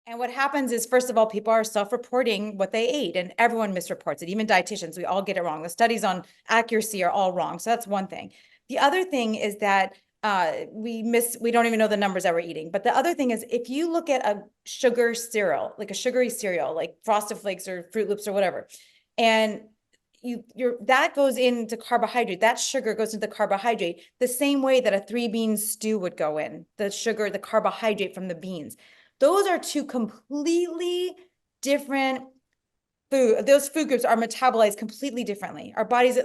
And what happens is, first of all, people are self-reporting what they ate, and everyone misreports it, even dietitians. We all get it wrong. The studies on accuracy are all wrong. So that's one thing. The other thing is that we don't even know the numbers that we're eating. But the other thing is, if you look at a sugar cereal, like a sugary cereal, like Frosted Flakes or Fruit Loops or whatever, and that goes into carbohydrate. That sugar goes into carbohydrate the same way that a 3-bean stew would go in. The sugar, the carbohydrate from the beans. Those are two completely different food. Those food groups are metabolized completely differently. Our bodies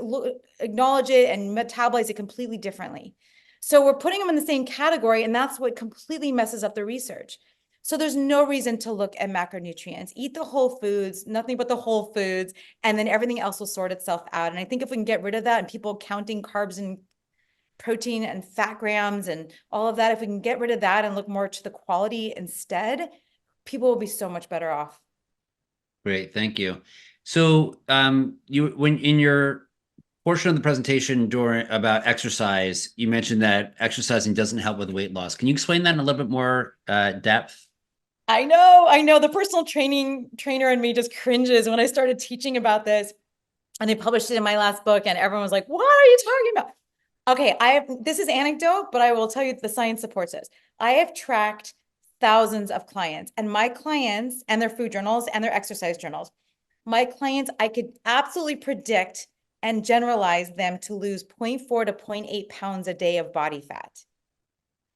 acknowledge it and metabolize it completely differently. So we're putting them in the same category, and that's what completely messes up the research. So there's no reason to look at macronutrients. Eat the whole foods, nothing but the whole foods, and then everything else will sort itself out. And I think if we can get rid of that and people counting carbs and protein and fat grams and all of that, if we can get rid of that and look more to the quality instead, people will be so much better off. Great, thank you. So when in your portion of the presentation during about exercise, you mentioned that exercising doesn't help with weight loss. Can you explain that in a little bit more depth? I know. The personal trainer in me just cringes when I started teaching about this, and they published it in my last book, and everyone was like, "What are you talking about?" Okay, this is anecdote, but I will tell you the science supports this. I have tracked thousands of clients, and my clients and their food journals and their exercise journals. My clients, I could absolutely predict and generalize them to lose 0.4 to 0.8 pounds a day of body fat.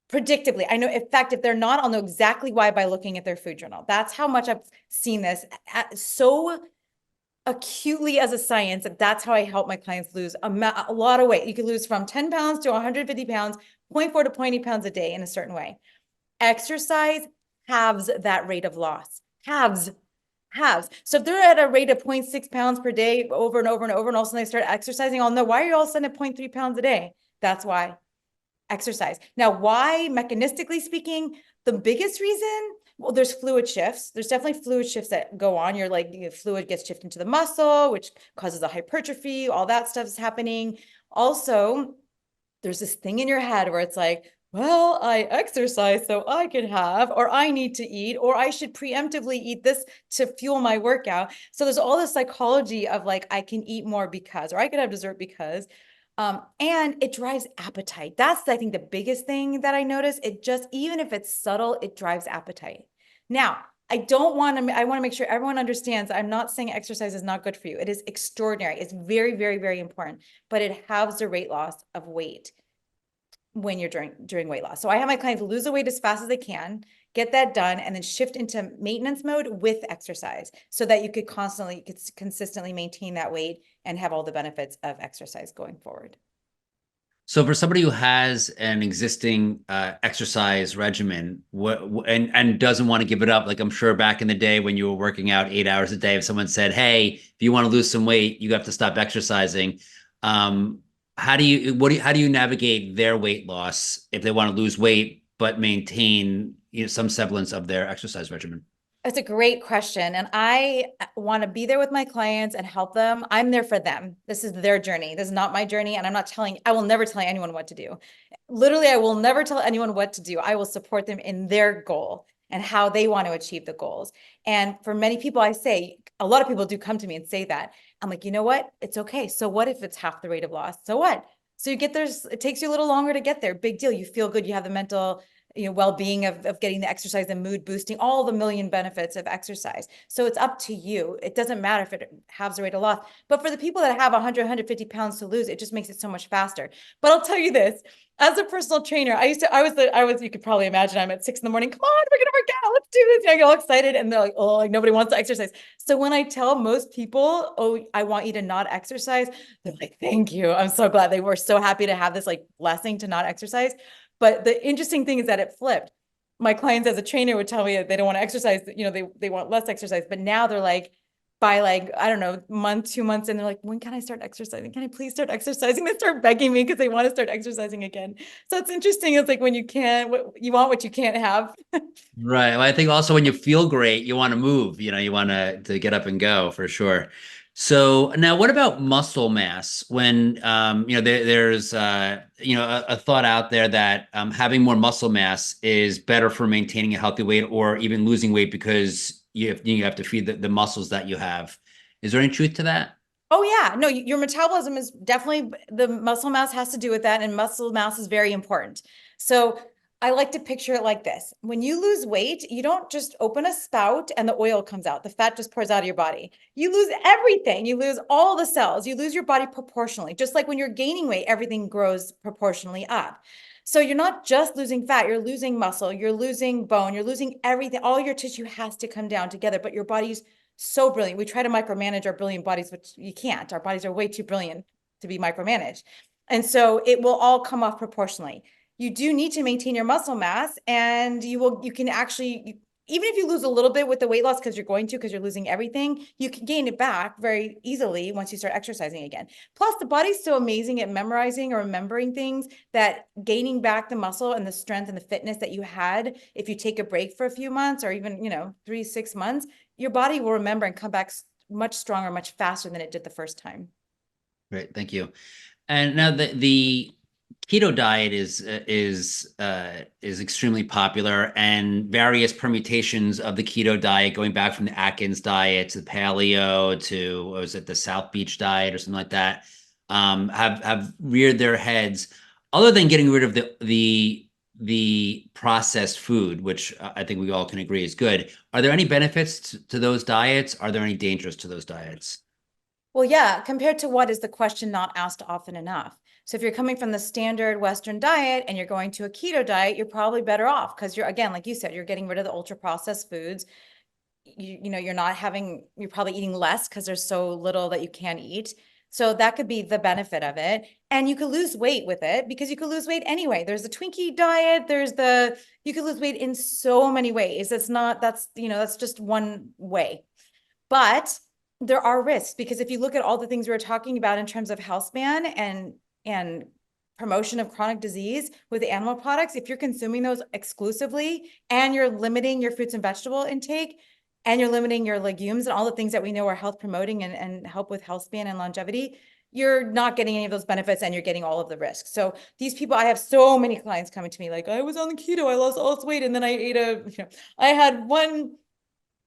Predictably. I know, in fact, if they're not, I'll know exactly why by looking at their food journal. That's how much I've seen this so acutely as a science. That's how I help my clients lose a lot of weight. You could lose from 10 pounds to 150 pounds, 0.4 to 0.8 pounds a day in a certain way. Exercise halves that rate of loss. Halves. So if they're at a rate of 0.6 pounds per day over and over and over, and all of a sudden they start exercising, I'll know, why are you all of a sudden at 0.3 pounds a day? That's why. Exercise. Now, why, mechanistically speaking, the biggest reason, well, there's fluid shifts. There's definitely fluid shifts that go on. You're like, fluid gets shifted into the muscle, which causes a hypertrophy. All that stuff is happening. Also, there's this thing in your head where it's like, well, I exercise so I could have, or I need to eat, or I should preemptively eat this to fuel my workout. So there's all this psychology of like, I can eat more because, or I could have dessert because. And it drives appetite. That's, I think, the biggest thing that I notice. It just, even if it's subtle, it drives appetite. Now, I want to make sure everyone understands, I'm not saying exercise is not good for you. It is extraordinary. It's very, very, very important, but it halves the rate loss of weight when you're during weight loss. So I have my clients lose the weight as fast as they can, get that done, and then shift into maintenance mode with exercise so that you could consistently maintain that weight and have all the benefits of exercise going forward. So for somebody who has an existing exercise regimen and doesn't want to give it up, like I'm sure back in the day when you were working out 8 hours a day, if someone said, "Hey, if you want to lose some weight, you have to stop exercising," how do you navigate their weight loss if they want to lose weight but maintain some semblance of their exercise regimen? That's a great question. And I want to be there with my clients and help them. I'm there for them. This is their journey. This is not my journey. And I will never tell anyone what to do. Literally, I will never tell anyone what to do. I will support them in their goal and how they want to achieve the goals. And for many people, a lot of people do come to me and say that. I'm like, you know what? It's okay. So what if it's half the rate of loss? So what? So you get there, it takes you a little longer to get there. Big deal. You feel good. You have the mental well-being of getting the exercise and mood boosting, all the million benefits of exercise. So it's up to you. It doesn't matter if it halves the rate of loss, but for the people that have 100, 150 pounds to lose, it just makes it so much faster. But I'll tell you this, as a personal trainer, you could probably imagine I'm at 6 in the morning. Come on, we're going to work out. Let's do this. I get all excited. And they're like, oh, like nobody wants to exercise. So when I tell most people, oh, I want you to not exercise, they're like, thank you. I'm so glad. They were so happy to have this like blessing to not exercise. But the interesting thing is that it flipped. My clients as a trainer would tell me that they don't want to exercise, they want less exercise. But now they're like, by like, I don't know, month, 2 months, and they're like, when can I start exercising? Can I please start exercising? They start begging me because they want to start exercising again. So it's interesting. It's like when you want what you can't have. Right. Well, I think also when you feel great, you want to move, you want to get up and go for sure. So now, what about muscle mass? When there's a thought out there that having more muscle mass is better for maintaining a healthy weight or even losing weight because you have to feed the muscles that you have. Is there any truth to that? Oh yeah, no, your metabolism is definitely, the muscle mass has to do with that, and muscle mass is very important. So I like to picture it like this. When you lose weight, you don't just open a spout and the oil comes out. The fat just pours out of your body. You lose everything. You lose all the cells. You lose your body proportionally. Just like when you're gaining weight, everything grows proportionally up. So you're not just losing fat, you're losing muscle, you're losing bone, you're losing everything. All your tissue has to come down together, but your body's so brilliant. We try to micromanage our brilliant bodies, which you can't. Our bodies are way too brilliant to be micromanaged. And so it will all come off proportionally. You do need to maintain your muscle mass, and you can actually, even if you lose a little bit with the weight loss, because you're losing everything, you can gain it back very easily once you start exercising again. Plus, the body's so amazing at memorizing or remembering things that gaining back the muscle and the strength and the fitness that you had, if you take a break for a few months or even, 3 6 months, your body will remember and come back much stronger, much faster than it did the first time. Great, thank you. And now the keto diet is extremely popular, and various permutations of the keto diet, going back from the Atkins diet to the paleo to, what was it, the South Beach diet or something like that, have reared their heads. Other than getting rid of the processed food, which I think we all can agree is good, are there any benefits to those diets? Are there any dangers to those diets? Well, yeah, compared to what is the question not asked often enough. So if you're coming from the standard Western diet and you're going to a keto diet, you're probably better off because you're, again, like you said, you're getting rid of the ultra processed foods. You're probably eating less because there's so little that you can eat. So that could be the benefit of it. And you could lose weight with it because you could lose weight anyway. There's the Twinkie diet. You could lose weight in so many ways. That's just one way. But there are risks because if you look at all the things we were talking about in terms of health span and promotion of chronic disease with the animal products, if you're consuming those exclusively and you're limiting your fruits and vegetable intake and you're limiting your legumes and all the things that we know are health promoting and help with health span and longevity, you're not getting any of those benefits and you're getting all of the risks. So these people, I have so many clients coming to me like, I was on the keto, I lost all this weight, and then I had one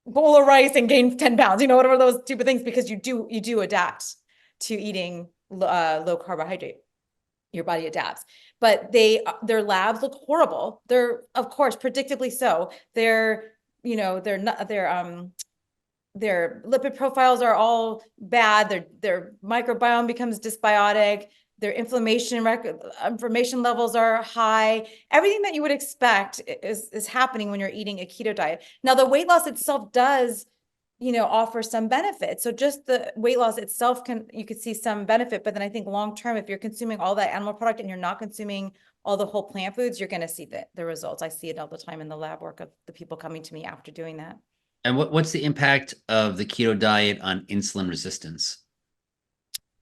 bowl of rice and gain 10 pounds, whatever those type of things, because you do adapt to eating low carbohydrate. Your body adapts, but their labs look horrible. They're, of course, predictably so. Their lipid profiles are all bad. Their microbiome becomes dysbiotic. Their inflammation levels are high. Everything that you would expect is happening when you're eating a keto diet. Now, the weight loss itself does, offer some benefit. So just the weight loss itself you could see some benefit, but then I think long-term, if you're consuming all that animal product and you're not consuming all the whole plant foods, you're going to see the results. I see it all the time in the lab work of the people coming to me after doing that. And what's the impact of the keto diet on insulin resistance?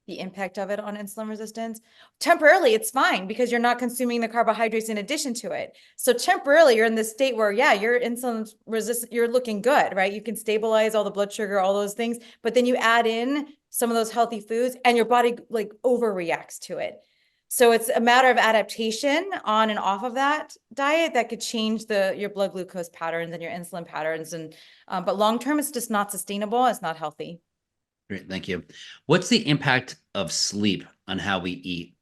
The impact of it on insulin resistance. Temporarily, it's fine because you're not consuming the carbohydrates in addition to it. So temporarily, you're in this state where, yeah, you're insulin resistant, you're looking good, right? You can stabilize all the blood sugar, all those things, but then you add in some of those healthy foods and your body like overreacts to it. So it's a matter of adaptation on and off of that diet that could change your blood glucose patterns and your insulin patterns. But long-term, it's just not sustainable. It's not healthy. Great, thank you. What's the impact of sleep on how we eat?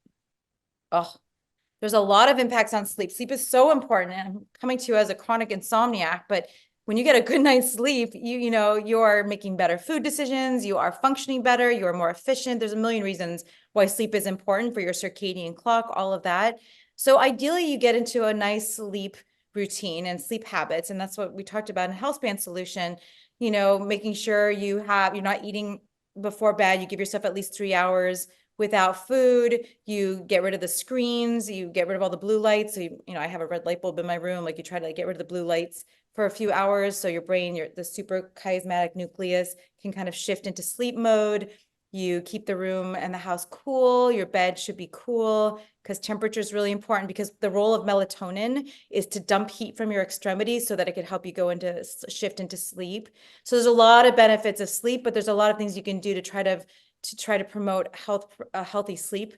Oh, there's a lot of impacts on sleep. Sleep is so important. And I'm coming to you as a chronic insomniac, but when you get a good night's sleep, you're making better food decisions, you are functioning better, you are more efficient. There's a million reasons why sleep is important for your circadian clock, all of that. So ideally, you get into a nice sleep routine and sleep habits. And that's what we talked about in Health Span Solution, making sure you're not eating before bed, you give yourself at least 3 hours without food, you get rid of the screens, you get rid of all the blue lights. So, I have a red light bulb in my room, like you try to get rid of the blue lights for a few hours. So your brain, the suprachiasmatic nucleus can kind of shift into sleep mode. You keep the room and the house cool. Your bed should be cool because temperature is really important, because the role of melatonin is to dump heat from your extremities so that it can help you go into shift into sleep. So there's a lot of benefits of sleep, but there's a lot of things you can do to try to promote a healthy sleep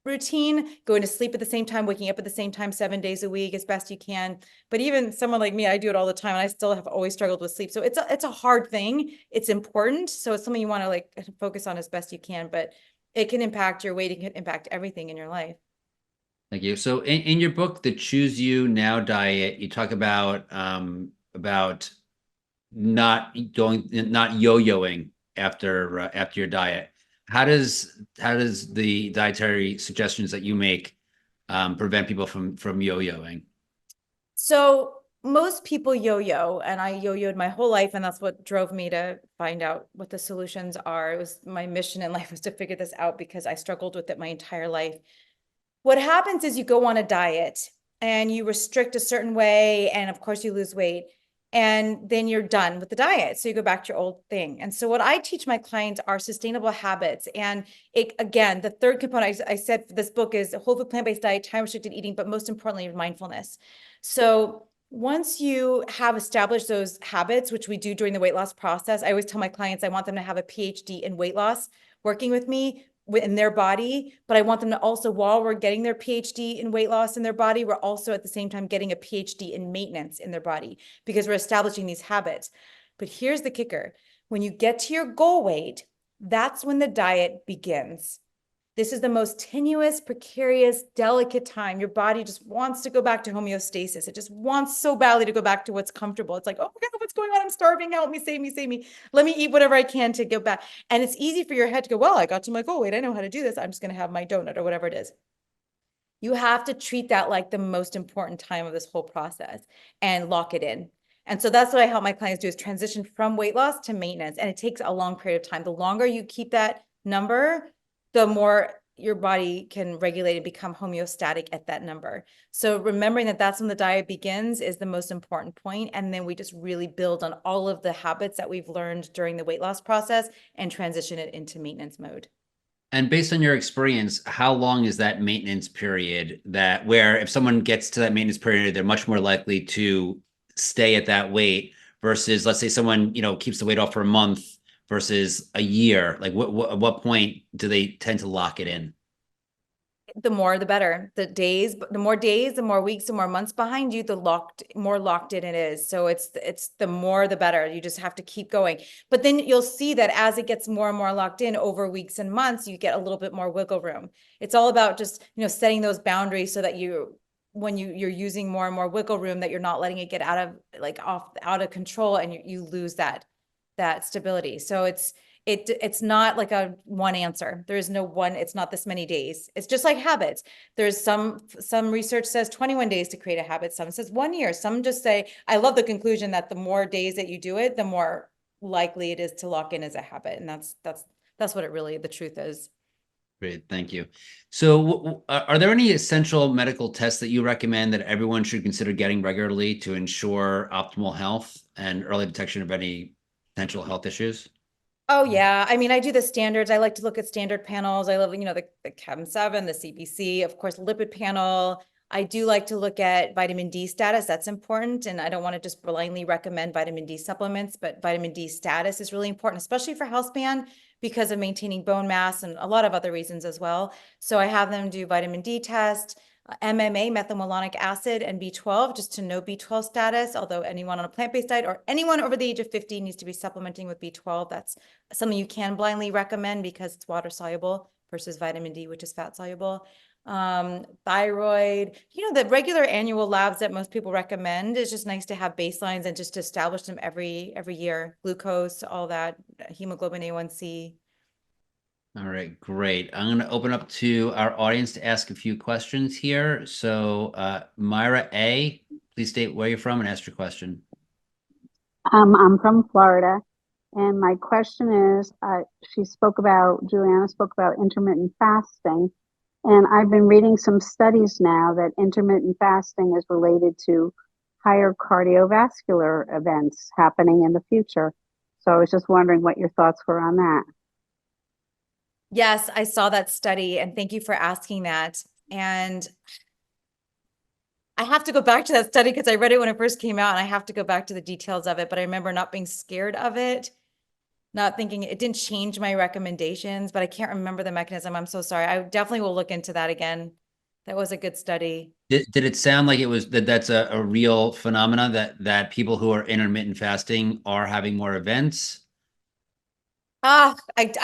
routine, going to sleep at the same time, waking up at the same time 7 days a week as best you can. But even someone like me, I do it all the time, and I still have always struggled with sleep. So it's a hard thing. It's important. So it's something you want to like focus on as best you can, but it can impact your weight. It can impact everything in your life. Thank you. So in your book, the Choose You Now diet, you talk about not yo-yoing after your diet. How does the dietary suggestions that you make prevent people from yo-yoing? So most people yo-yo, and I yo-yoed my whole life, and that's what drove me to find out what the solutions are. It was my mission in life was to figure this out because I struggled with it my entire life. What happens is you go on a diet and you restrict a certain way, and of course you lose weight, and then you're done with the diet. So you go back to your old thing. And so what I teach my clients are sustainable habits. And it, again, the third component I said for this book is a whole food plant-based diet, time restricted eating, but most importantly, mindfulness. So once you have established those habits, which we do during the weight loss process, I always tell my clients I want them to have a PhD in weight loss working with me in their body, but I want them to also, while we're getting their PhD in weight loss in their body, we're also at the same time getting a PhD in maintenance in their body, because we're establishing these habits. But here's the kicker. When you get to your goal weight, that's when the diet begins. This is the most tenuous, precarious, delicate time. Your body just wants to go back to homeostasis. It just wants so badly to go back to what's comfortable. It's like, oh my God, what's going on? I'm starving. Help me, save me, save me. Let me eat whatever I can to go back. And it's easy for your head to go, well, I got to my goal weight. I know how to do this. I'm just going to have my donut or whatever it is. You have to treat that like the most important time of this whole process and lock it in. And so that's what I help my clients do, is transition from weight loss to maintenance. And it takes a long period of time. The longer you keep that number, the more your body can regulate and become homeostatic at that number. So remembering that that's when the diet begins is the most important point. And then we just really build on all of the habits that we've learned during the weight loss process and transition it into maintenance mode. And based on your experience, how long is that maintenance period, that where if someone gets to that maintenance period, they're much more likely to stay at that weight versus, let's say someone, keeps the weight off for a month versus a year? Like at what point do they tend to lock it in? The more the better. The more days, the more weeks, the more months behind you, the more locked in it is. So it's the more the better. You just have to keep going. But then you'll see that as it gets more and more locked in over weeks and months, you get a little bit more wiggle room. It's all about just, setting those boundaries so that when you're using more and more wiggle room, that you're not letting it get out of control, and you lose that stability. So it's not like a one answer. There is no one, it's not this many days. It's just like habits. There's some research says 21 days to create a habit. Some says 1 year. Some just say, I love the conclusion that the more days that you do it, the more likely it is to lock in as a habit. And that's what it really, the truth is. Great, thank you. So, are there any essential medical tests that you recommend that everyone should consider getting regularly to ensure optimal health and early detection of any potential health issues? Oh yeah. I mean, I do the standards. I like to look at standard panels. I love, the CAM7, the CBC, of course, lipid panel. I do like to look at vitamin D status. That's important. And I don't want to just blindly recommend vitamin D supplements, but vitamin D status is really important, especially for health span, because of maintaining bone mass and a lot of other reasons as well. So I have them do vitamin D test, MMA, methylmalonic acid, and B12, just to know B12 status, although anyone on a plant-based diet or anyone over the age of 50 needs to be supplementing with B12. That's something you can blindly recommend because it's water soluble versus vitamin D, which is fat soluble. Thyroid, the regular annual labs that most people recommend. Is just nice to have baselines and just to establish them every year. Glucose, all that, hemoglobin A1C. All right, great. I'm going to open up to our audience to ask a few questions here. So, Myra A, please state where you're from and ask your question. I'm from Florida, and my question is, Julieanna spoke about intermittent fasting, and I've been reading some studies now that intermittent fasting is related to higher cardiovascular events happening in the future. So I was just wondering what your thoughts were on that. Yes, I saw that study and thank you for asking that. And I have to go back to that study because I read it when it first came out and I have to go back to the details of it, but I remember not being scared of it, not thinking it didn't change my recommendations, but I can't remember the mechanism. I'm so sorry. I definitely will look into that again. That was a good study. Did it sound like it was that's a real phenomena that people who are intermittent fasting are having more events? I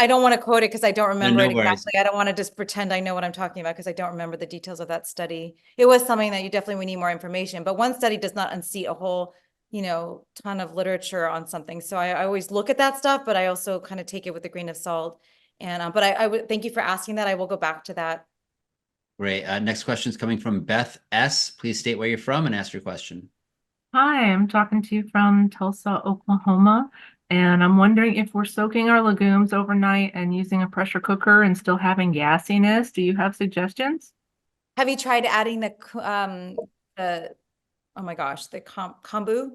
don't want to quote it because I don't No, remember no it worries. exactly. I don't want to just pretend I know what I'm talking about because I don't remember the details of that study. It was something that you definitely would need more information, but one study does not unseat a whole, ton of literature on something. So I always look at that stuff, but I also kind of take it with a grain of salt. And but I would thank you for asking that. I will go back to that. Great. Next question is coming from Beth S. Please state where you're from and ask your question. Hi, I'm talking to you from Tulsa, Oklahoma, and I'm wondering if we're soaking our legumes overnight and using a pressure cooker and still having gassiness. Do you have suggestions? Have you tried adding the oh my gosh, kombu,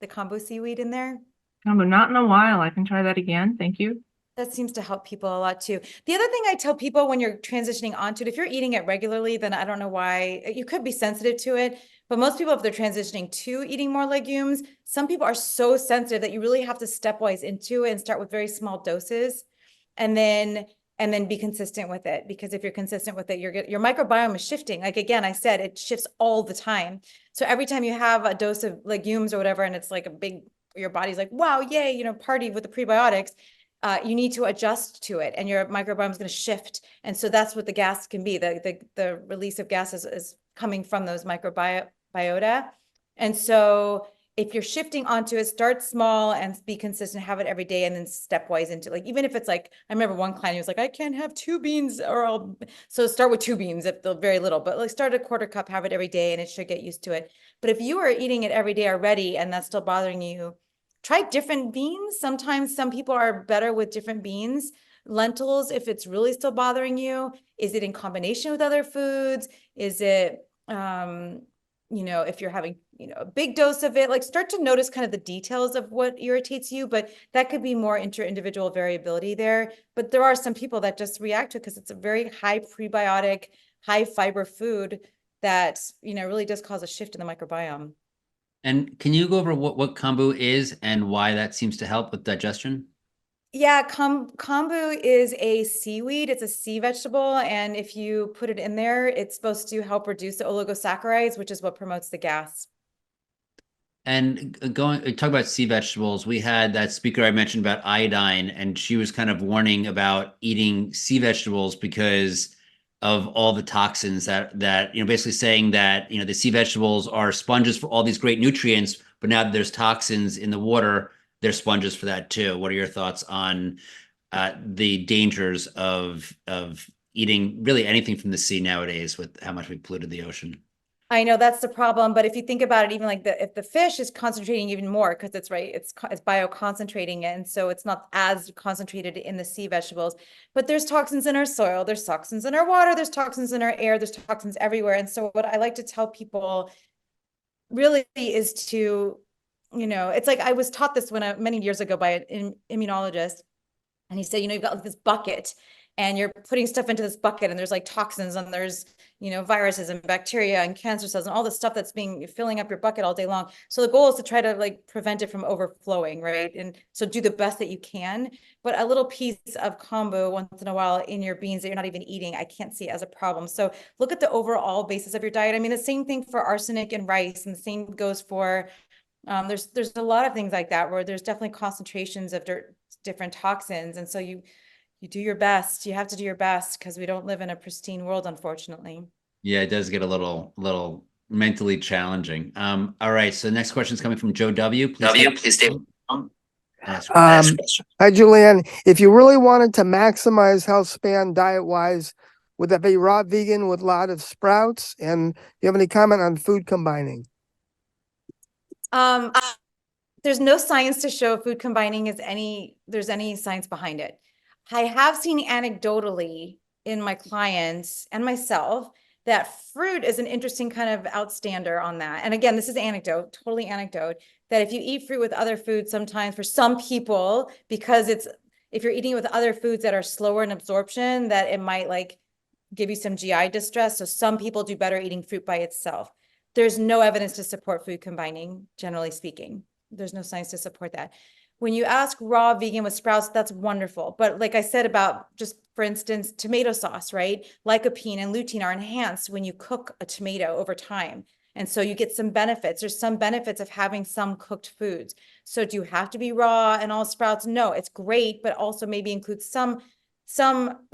the kombu seaweed in there? No, but not in a while. I can try that again. Thank you. That seems to help people a lot too. The other thing I tell people when you're transitioning onto it, if you're eating it regularly, then I don't know why you could be sensitive to it. But most people, if they're transitioning to eating more legumes, some people are so sensitive that you really have to stepwise into it and start with very small doses, and then be consistent with it. Because if you're consistent with it, your microbiome is shifting. Like again, I said, it shifts all the time. So every time you have a dose of legumes or whatever, and it's like a big, your body's like, wow, yay, party with the prebiotics. You need to adjust to it and your microbiome is going to shift. And so that's what the gas can be. The release of gases is coming from those microbiota. And so if you're shifting onto it, start small and be consistent, have it every day, and then stepwise into like, even if it's like, I remember one client who was like, I can't have 2 beans so start with 2 beans if they're very little, but like start a quarter cup, have it every day and it should get used to it. But if you are eating it every day already and that's still bothering you, try different beans. Sometimes some people are better with different beans. Lentils, if it's really still bothering you, is it in combination with other foods? Is it, if you're having, a big dose of it, like start to notice kind of the details of what irritates you, but that could be more inter-individual variability there. But there are some people that just react to it because it's a very high prebiotic, high fiber food that, really does cause a shift in the microbiome. And can you go over what kombu is and why that seems to help with digestion? Yeah, kombu is a seaweed. It's a sea vegetable. And if you put it in there, it's supposed to help reduce the oligosaccharides, which is what promotes the gas. And talk about sea vegetables. We had that speaker I mentioned about iodine, and she was kind of warning about eating sea vegetables because of all the toxins that basically saying that the sea vegetables are sponges for all these great nutrients, but now that there's toxins in the water, they're sponges for that too. What are your thoughts on the dangers of eating really anything from the sea nowadays with how much we've polluted the ocean? I know that's the problem, but if you think about it, even like if the fish is concentrating even more, because it's right, it's bioconcentrating it, and so it's not as concentrated in the sea vegetables. But there's toxins in our soil, there's toxins in our water, there's toxins in our air, there's toxins everywhere. And so what I like to tell people really is to, it's like I was taught this many years ago by an immunologist, and he said, you've got like this bucket and you're putting stuff into this bucket and there's like toxins and there's, viruses and bacteria and cancer cells and all the stuff that's filling up your bucket all day long. So the goal is to try to like prevent it from overflowing, right? And so do the best that you can, but a little piece of kombu once in a while in your beans that you're not even eating, I can't see as a problem. So look at the overall basis of your diet. I mean, the same thing for arsenic and rice, and the same goes for, there's a lot of things like that where there's definitely concentrations of different toxins. And so you do your best. You have to do your best because we don't live in a pristine world, unfortunately. Yeah, it does get a little mentally challenging. All right. So next question is coming from Joe W. Please state. Hi, Julianne. If you really wanted to maximize health span diet-wise, would that be raw vegan with a lot of sprouts? And do you have any comment on food combining? There's no science to show food combining there's any science behind it. I have seen anecdotally in my clients and myself that fruit is an interesting kind of outstander on that. And again, this is totally anecdote, that if you eat fruit with other foods, sometimes for some people, because it's, if you're eating it with other foods that are slower in absorption, that it might like give you some GI distress. So some people do better eating fruit by itself. There's no evidence to support food combining, generally speaking. There's no science to support that. When you ask raw vegan with sprouts, that's wonderful. But like I said about just, for instance, tomato sauce, right? Lycopene and lutein are enhanced when you cook a tomato over time. And so you get some benefits. There's some benefits of having some cooked foods. So do you have to be raw and all sprouts? No, it's great, but also maybe include some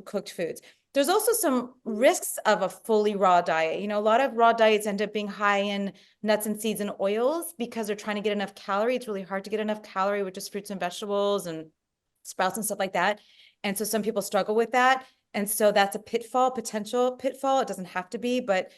cooked foods. There's also some risks of a fully raw diet. You know, a lot of raw diets end up being high in nuts and seeds and oils because they're trying to get enough calorie. It's really hard to get enough calorie with just fruits and vegetables and sprouts and stuff like that. And so some people struggle with that. And so that's a potential pitfall. It doesn't have to be, but